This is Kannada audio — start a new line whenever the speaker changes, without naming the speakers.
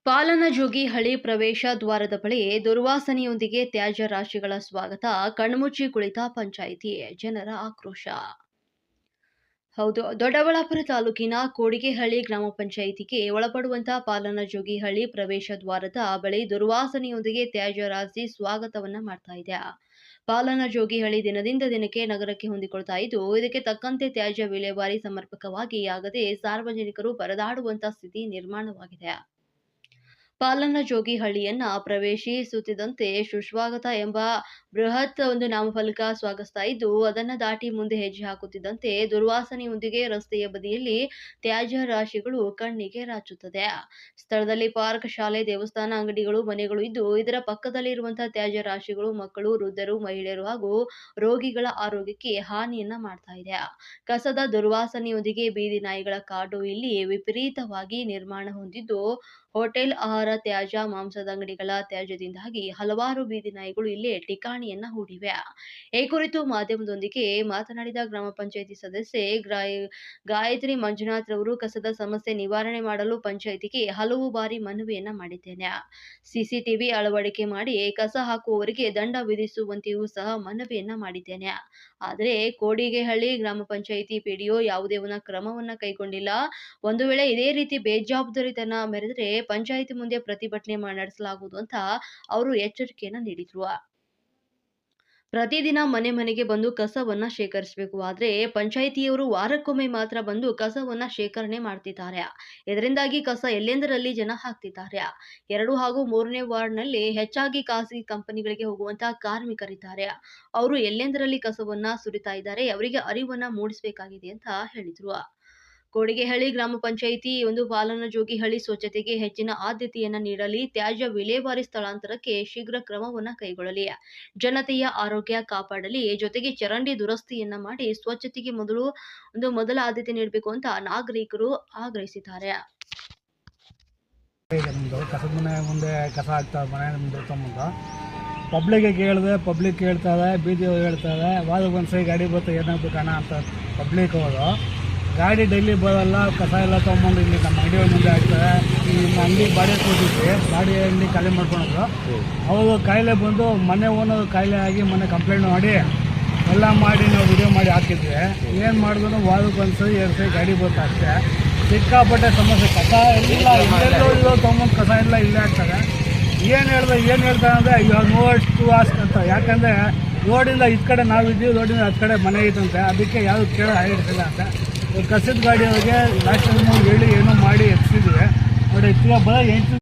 ಪಾಲನಜೋಗಿ ಹಳಿ ಪ್ರವೇಶ ದ್ವಾರದ ಬಳಿ ದುರ್ವಾಸನೆಯೊಂದಿಗೆ ತ್ಯಾಜ್ಯ ರಾಶಿಗಳ ಸ್ವಾಗತ, ಕಣ್ಮುಚ್ಚಿ ಕುಳಿತ ಪಂಚಾಯಿತಿ, ಜನರ ಆಕ್ರೋಶ. ಹೌದು, ದೊಡ್ಡಬಳ್ಳಾಪುರ ತಾಲೂಕಿನ ಕೋಡಿಗೆಹಳ್ಳಿ ಗ್ರಾಮ ಪಂಚಾಯಿತಿಗೆ ಒಳಪಡುವಂತಹ ಪಾಲನಜೋಗಿ ಹಳ್ಳಿ ಪ್ರವೇಶ ದ್ವಾರದ ಬಳಿ ದುರ್ವಾಸನೆಯೊಂದಿಗೆ ತ್ಯಾಜ್ಯ ರಾಶಿ ಸ್ವಾಗತವನ್ನ ಮಾಡ್ತಾ ಇದೆ. ಪಾಲನಜೋಗಿ ಹಳ್ಳಿ ದಿನದಿಂದ ದಿನಕ್ಕೆ ನಗರಕ್ಕೆ ಹೊಂದಿಕೊಳ್ತಾ ಇದ್ದು, ಇದಕ್ಕೆ ತಕ್ಕಂತೆ ತ್ಯಾಜ್ಯ ವಿಲೇವಾರಿ ಸಮರ್ಪಕವಾಗಿ ಆಗದೆ ಸಾರ್ವಜನಿಕರು ಪರದಾಡುವಂತಹ ಸ್ಥಿತಿ ನಿರ್ಮಾಣವಾಗಿದೆ. ಪಾಲನಜೋಗಿ ಹಳ್ಳಿಯನ್ನ ಪ್ರವೇಶಿಸುತ್ತಿದ್ದಂತೆ ಸುಸ್ವಾಗತ ಎಂಬ ಬೃಹತ್ ನಾಮಫಲಕ ಸ್ವಾಗತಿಸ್ತಾ ಇದ್ದು, ಅದನ್ನ ದಾಟಿ ಮುಂದೆ ಹೆಜ್ಜೆ ಹಾಕುತ್ತಿದ್ದಂತೆ ದುರ್ವಾಸನೆಯೊಂದಿಗೆ ರಸ್ತೆಯ ಬದಿಯಲ್ಲಿ ತ್ಯಾಜ್ಯ ರಾಶಿಗಳು ಕಣ್ಣಿಗೆ ರಾಚುತ್ತದೆ. ಸ್ಥಳದಲ್ಲಿ ಪಾರ್ಕ್, ಶಾಲೆ, ದೇವಸ್ಥಾನ, ಅಂಗಡಿಗಳು, ಮನೆಗಳು ಇದ್ದು, ಇದರ ಪಕ್ಕದಲ್ಲಿ ಇರುವಂತಹ ತ್ಯಾಜ್ಯ ರಾಶಿಗಳು ಮಕ್ಕಳು, ವೃದ್ಧರು, ಮಹಿಳೆಯರು ಹಾಗೂ ರೋಗಿಗಳ ಆರೋಗ್ಯಕ್ಕೆ ಹಾನಿಯನ್ನ ಮಾಡ್ತಾ ಇದೆ. ಕಸದ ದುರ್ವಾಸನೆಯೊಂದಿಗೆ ಬೀದಿ ನಾಯಿಗಳ ಕಾಡು ಇಲ್ಲಿ ವಿಪರೀತವಾಗಿ ನಿರ್ಮಾಣ ಹೊಂದಿದ್ದು, ಹೋಟೆಲ್, ಆಹಾರ ತ್ಯಾಜ್ಯ, ಮಾಂಸದ ಅಂಗಡಿಗಳ ತ್ಯಾಜ್ಯದಿಂದಾಗಿ ಹಲವಾರು ಬೀದಿ ನಾಯಿಗಳು ಇಲ್ಲಿ ಠಿಕಾಣಿಯನ್ನ ಹೂಡಿವೆ. ಈ ಕುರಿತು ಮಾಧ್ಯಮದೊಂದಿಗೆ ಮಾತನಾಡಿದ ಗ್ರಾಮ ಪಂಚಾಯಿತಿ ಸದಸ್ಯೆ ಗಾಯತ್ರಿ ಮಂಜುನಾಥ್ ರವರು, ಕಸದ ಸಮಸ್ಯೆ ನಿವಾರಣೆ ಮಾಡಲು ಪಂಚಾಯಿತಿಗೆ ಹಲವು ಬಾರಿ ಮನವಿಯನ್ನ ಮಾಡಿದ್ದೇನೆ. ಸಿಸಿಟಿವಿ ಅಳವಡಿಕೆ ಮಾಡಿ ಕಸ ಹಾಕುವವರಿಗೆ ದಂಡ ವಿಧಿಸುವಂತೆಯೂ ಸಹ ಮನವಿಯನ್ನ ಮಾಡಿದ್ದೇನೆ. ಆದರೆ ಕೋಡಿಗೆಹಳ್ಳಿ ಗ್ರಾಮ ಪಂಚಾಯಿತಿ ಪಿಡಿಒ ಯಾವುದೇ ಕ್ರಮವನ್ನ ಕೈಗೊಂಡಿಲ್ಲ. ಒಂದು ವೇಳೆ ಇದೇ ರೀತಿ ಬೇಜವಾಬ್ದಾರಿತನ ಮೆರೆದರೆ ಪಂಚಾಯಿತಿ ಮುಂದೆ ಪ್ರತಿಭಟನೆ ನಡೆಸಲಾಗುವುದು ಅಂತ ಅವರು ಎಚ್ಚರಿಕೆಯನ್ನ ನೀಡಿದ್ರು. ಪ್ರತಿದಿನ ಮನೆ ಮನೆಗೆ ಬಂದು ಕಸವನ್ನ ಶೇಖರಿಸಬೇಕು. ಆದ್ರೆ ಪಂಚಾಯಿತಿಯವರು ವಾರಕ್ಕೊಮ್ಮೆ ಮಾತ್ರ ಬಂದು ಕಸವನ್ನ ಶೇಖರಣೆ ಮಾಡ್ತಿದ್ದಾರೆ. ಇದರಿಂದಾಗಿ ಕಸ ಎಲ್ಲೆಂದರಲ್ಲಿ ಜನ ಹಾಕ್ತಿದ್ದಾರೆ. 2 ಹಾಗೂ 3ನೇ ವಾರ್ಡ್ನಲ್ಲಿ ಹೆಚ್ಚಾಗಿ ಖಾಸಗಿ ಕಂಪನಿಗಳಿಗೆ ಹೋಗುವಂತಹ ಕಾರ್ಮಿಕರಿದ್ದಾರೆ. ಅವರು ಎಲ್ಲೆಂದರಲ್ಲಿ ಕಸವನ್ನ ಸುರಿತಾ ಇದ್ದಾರೆ. ಅವರಿಗೆ ಅರಿವನ್ನ ಮೂಡಿಸಬೇಕಾಗಿದೆ ಅಂತ ಹೇಳಿದ್ರು. ಕೋಡಿಗೆಹಳ್ಳಿ ಗ್ರಾಮ ಪಂಚಾಯಿತಿ ಪಾಲನಜೋಗಿ ಹಳ್ಳಿ ಸ್ವಚ್ಛತೆಗೆ ಹೆಚ್ಚಿನ ಆದ್ಯತೆಯನ್ನ ನೀಡಲಿ, ತ್ಯಾಜ್ಯ ವಿಲೇವಾರಿ ಸ್ಥಳಾಂತರಕ್ಕೆ ಶೀಘ್ರ ಕ್ರಮವನ್ನ ಕೈಗೊಳ್ಳಲಿ, ಜನತೆಯ ಆರೋಗ್ಯ ಕಾಪಾಡಲಿ, ಜೊತೆಗೆ ಚರಂಡಿ ದುರಸ್ತಿಯನ್ನ ಮಾಡಿ ಸ್ವಚ್ಛತೆಗೆ ಮೊದಲ ಆದ್ಯತೆ ನೀಡಬೇಕು ಅಂತ ನಾಗರಿಕರು ಆಗ್ರಹಿಸಿದ್ದಾರೆ.
ಕಸದ ಮನೆ ಮುಂದೆ ಕಸ ಹಾಕ್ತಾರೆ, ಮನೆ ಮುಂದೆ ತಗೊಂಡು ಪಬ್ಲಿಕ್ಗೆ ಕೇಳಿದೆ, ಪಬ್ಲಿಕ್ ಹೇಳ್ತಾರೆ, ಬೀದಿ ಹೇಳ್ತಾರೆ, ವಾರಕ್ಕೆ ಒಂದ್ಸರಿ ಗಾಡಿ ಬರ್ತಾ ಏನಾಗಬೇಕು ಅಣ್ಣ ಅಂತ ಪಬ್ಲಿಕ್ ಅವರು. ಗಾಡಿ ಡೈಲಿ ಬರೋಲ್ಲ, ಕಸ ಎಲ್ಲ ತೊಗೊಂಬಂದು ಇಲ್ಲಿ ನಮ್ಮ ಅಂಗಡಿ ಮುಂದೆ ಹಾಕ್ತಾರೆ. ಈ ಅಂಗಡಿ ಬಾಡಿಗೆ ಕೊಟ್ಟಿದ್ವಿ, ಬಾಡಿ ಅಂಗಡಿ ಖಾಲಿ ಮಾಡ್ಕೊಂಡ್ರು. ಅವರು ಕಾಯಿಲೆ ಬಂದು ಮನೆ ಓನರ್ ಕಾಯಿಲೆ ಆಗಿ ಮೊನ್ನೆ ಕಂಪ್ಲೇಂಟ್ ಮಾಡಿ ಎಲ್ಲ ಮಾಡಿ ನಾವು ವಿಡಿಯೋ ಮಾಡಿ ಹಾಕಿದ್ವಿ. ಏನು ಮಾಡಿದ್ರು ವಾರಕ್ಕೆ ಒಂದ್ಸರಿ 2 ಸರಿ ಗಾಡಿ ಬರ್ತಾ ಅಷ್ಟೇ. ಸಿಕ್ಕಾಪಟ್ಟೆ ಸಮಸ್ಯೆ. ಕಸ ಇಲ್ಲ, ಇಲ್ಲೆಲ್ಲೋ ತೊಗೊಂಬಂದು ಕಸ ಎಲ್ಲ ಇಲ್ಲೇ ಆಗ್ತದೆ. ಏನು ಹೇಳ್ತಾರೆ ಅಂದರೆ ಇವಾಗ ನೋಷ್ಟು ಆಸ್ಕ್ ಅಂತ. ಯಾಕಂದರೆ ರೋಡಿಂದ ಇದು ಕಡೆ ನಾವಿದ್ದೀವಿ, ರೋಡಿಂದ ಅದು ಕಡೆ ಮನೆ ಐತಂತೆ. ಅದಕ್ಕೆ ಯಾವುದು ಕೇಳೋ ಆಗಿರ್ತಿಲ್ಲ ಅಂತ ಕಸದ ಗಾಡಿಯವ್ರಿಗೆ ಲಾಸ್ಟ್ ಟೈಮು ಹೇಳಿ ಏನೋ ಮಾಡಿ ಎತ್ತಿಸಿದ್ವಿ ನೋಡಿ. ಬರೋ 8